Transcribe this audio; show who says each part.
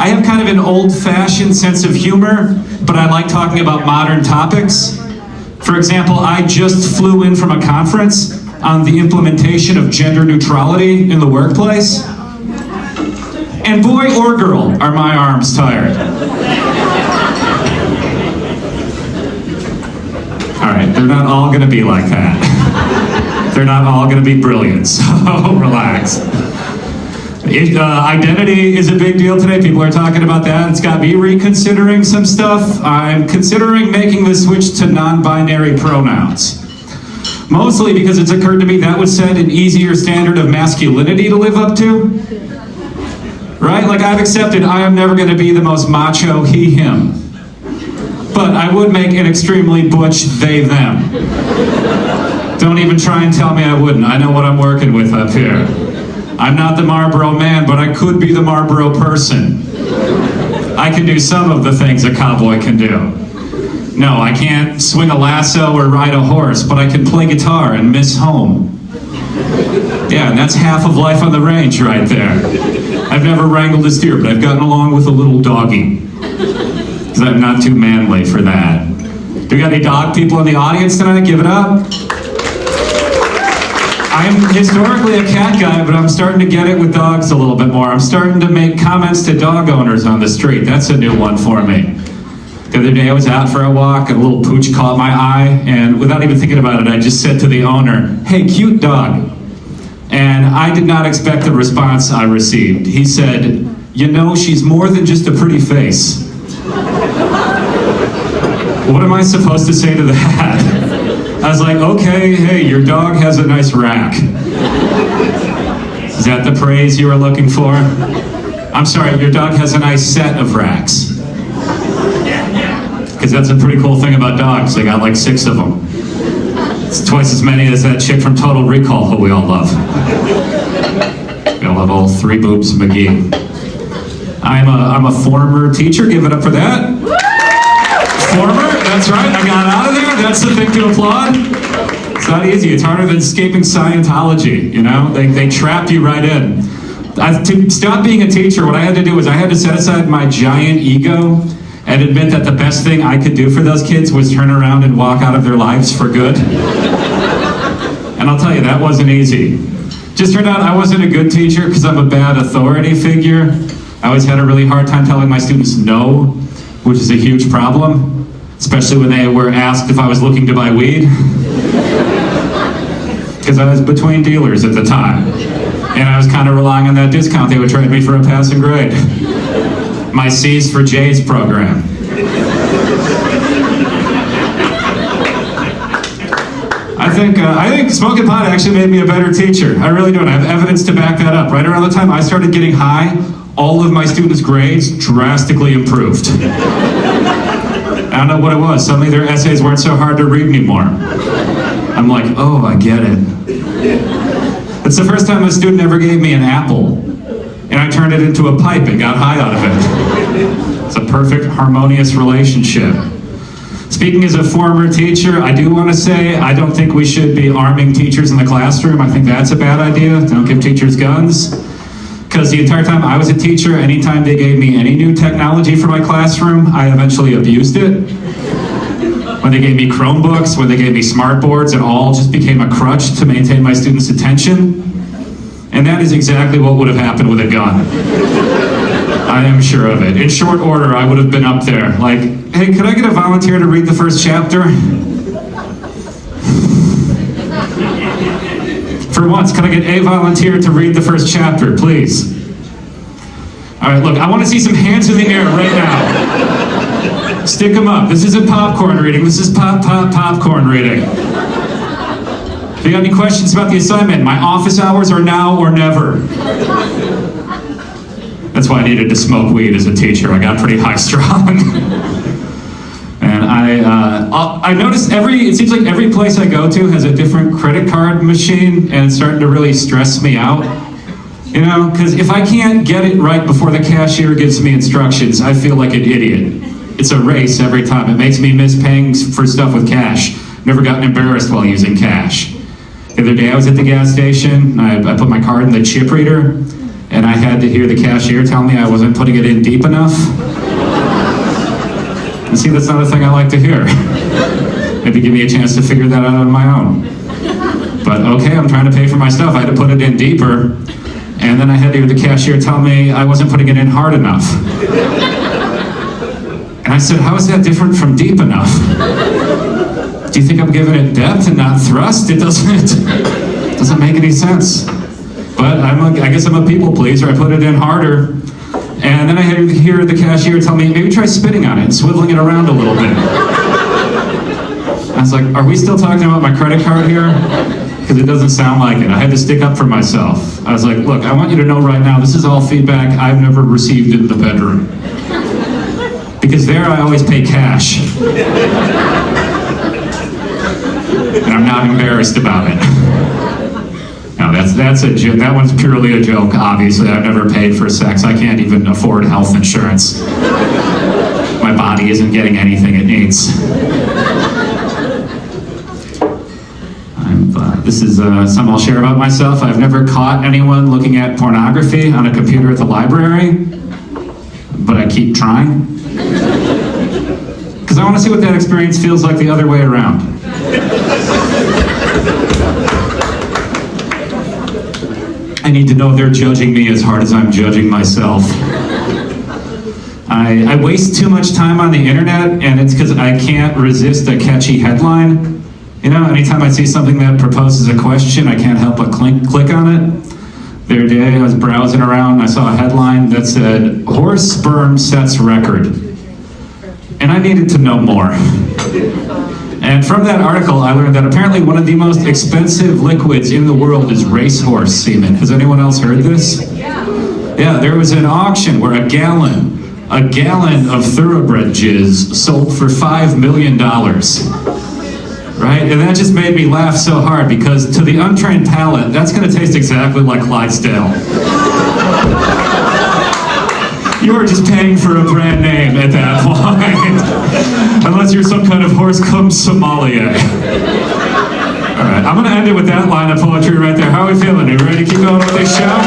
Speaker 1: I have kind of an old-fashioned sense of humor, but I like talking about modern topics. For example, I just flew in from a conference on the implementation of gender neutrality in the workplace. And boy or girl, are my arms tired. All right, they're not all gonna be like that. They're not all gonna be brilliant, so relax. Identity is a big deal today. People are talking about that. It's got me reconsidering some stuff. I'm considering making the switch to non-binary pronouns. Mostly because it's occurred to me that would set an easier standard of masculinity to live up to. Right? Like, I've accepted I am never going to be the most macho he, him. But I would make an extremely butch they, them. Don't even try and tell me I wouldn't. I know what I'm working with up here. I'm not the Marlboro man, but I could be the Marlboro person. I can do some of the things a cowboy can do. No, I can't swing a lasso or ride a horse, but I can play guitar and miss home. Yeah, and that's half of life on the range right there. I've never wrangled a steer, but I've gotten along with a little doggy. Because I'm not too manly for that. Do we got any dog people in the audience tonight? Give it up. I'm historically a cat guy, but I'm starting to get it with dogs a little bit more. I'm starting to make comments to dog owners on the street. That's a new one for me. The other day I was out for a walk, and a little pooch caught my eye, and without even thinking about it, I just said to the owner, "Hey, cute dog." And I did not expect the response I received. He said, "You know, she's more than just a pretty face." What am I supposed to say to that? I was like, okay, hey, your dog has a nice rack. Is that the praise you were looking for? I'm sorry, your dog has a nice set of racks. Because that's a pretty cool thing about dogs. They got like 6 of them. It's twice as many as that chick from Total Recall who we all love. We all love all 3 boobs McGee. I'm a former teacher. Give it up for that. Former, that's right. I got out of there. That's the thing to applaud. It's not easy. It's harder than escaping Scientology. You know, they trap you right in. To stop being a teacher, what I had to do was I had to set aside my giant ego and admit that the best thing I could do for those kids was turn around and walk out of their lives for good. And I'll tell you, that wasn't easy. Just turned out I wasn't a good teacher because I'm a bad authority figure. I always had a really hard time telling my students no, which is a huge problem, especially when they were asked if I was looking to buy weed. Because I was between dealers at the time, and I was kind of relying on that discount they would trade me for a passing grade. My C's for J's program. I think smoking pot actually made me a better teacher. I really do, and I have evidence to back that up. Right around the time I started getting high, all of my students' grades drastically improved. I don't know what it was. Suddenly their essays weren't so hard to read anymore. I'm like, oh, I get it. It's the first time a student ever gave me an apple, and I turned it into a pipe and got high out of it. It's a perfect, harmonious relationship. Speaking as a former teacher, I do want to say I don't think we should be arming teachers in the classroom. I think that's a bad idea. Don't give teachers guns. Because the entire time I was a teacher, anytime they gave me any new technology for my classroom, I eventually abused it. When they gave me Chromebooks, when they gave me smartboards, it all just became a crutch to maintain my students' attention. And that is exactly what would have happened with a gun. I am sure of it. In short order, I would have been up there, like, hey, could I get a volunteer to read the first chapter? For once, can I get a volunteer to read the first chapter, please? All right, look, I want to see some hands in the air right now. Stick them up. This isn't popcorn reading. This is popcorn reading. If you got any questions about the assignment, my office hours are now or never. That's why I needed to smoke weed as a teacher. I got pretty high strung. And I noticed it seems like every place I go to has a different credit card machine, and it's starting to really stress me out. You know, because if I can't get it right before the cashier gives me instructions, I feel like an idiot. It's a race every time. It makes me miss paying for stuff with cash. Never gotten embarrassed while using cash. The other day I was at the gas station, I put my card in the chip reader, and I had to hear the cashier tell me I wasn't putting it in deep enough. And see, that's not a thing I like to hear. Maybe give me a chance to figure that out on my own. But okay, I'm trying to pay for my stuff. I had to put it in deeper. And then I had to hear the cashier tell me I wasn't putting it in hard enough. And I said, how is that different from deep enough? Do you think I'm giving it depth and not thrust? It doesn't make any sense. But I guess I'm a people pleaser. I put it in harder. And then I had to hear the cashier tell me, maybe try spitting on it and swiveling it around a little bit. I was like, are we still talking about my credit card here? Because it doesn't sound like it. I had to stick up for myself. I was like, look, I want you to know right now, this is all feedback I've never received in the bedroom. Because there I always pay cash. And I'm not embarrassed about it. No, that's a joke. That one's purely a joke, obviously. I've never paid for sex. I can't even afford health insurance. My body isn't getting anything it needs. This is something I'll share about myself. I've never caught anyone looking at pornography on a computer at the library, but I keep trying. Because I want to see what that experience feels like the other way around. I need to know they're judging me as hard as I'm judging myself. I waste too much time on the internet, and it's because I can't resist a catchy headline. You know, anytime I see something that proposes a question, I can't help but click on it. The other day, I was browsing around, and I saw a headline that said, "Horse sperm sets record." And I needed to know more. And from that article, I learned that apparently one of the most expensive liquids in the world is racehorse semen. Has anyone else heard this? Yeah, there was an auction where a gallon of thoroughbred jizz sold for $5 million. Right? And that just made me laugh so hard because to the untrained palate, that's going to taste exactly like Clydesdale. You're just paying for a brand name at that point. Unless you're some kind of horse cum sommelier. All right, I'm going to end it with that line of poetry right there. How are we feeling? Are you ready to keep going with this show?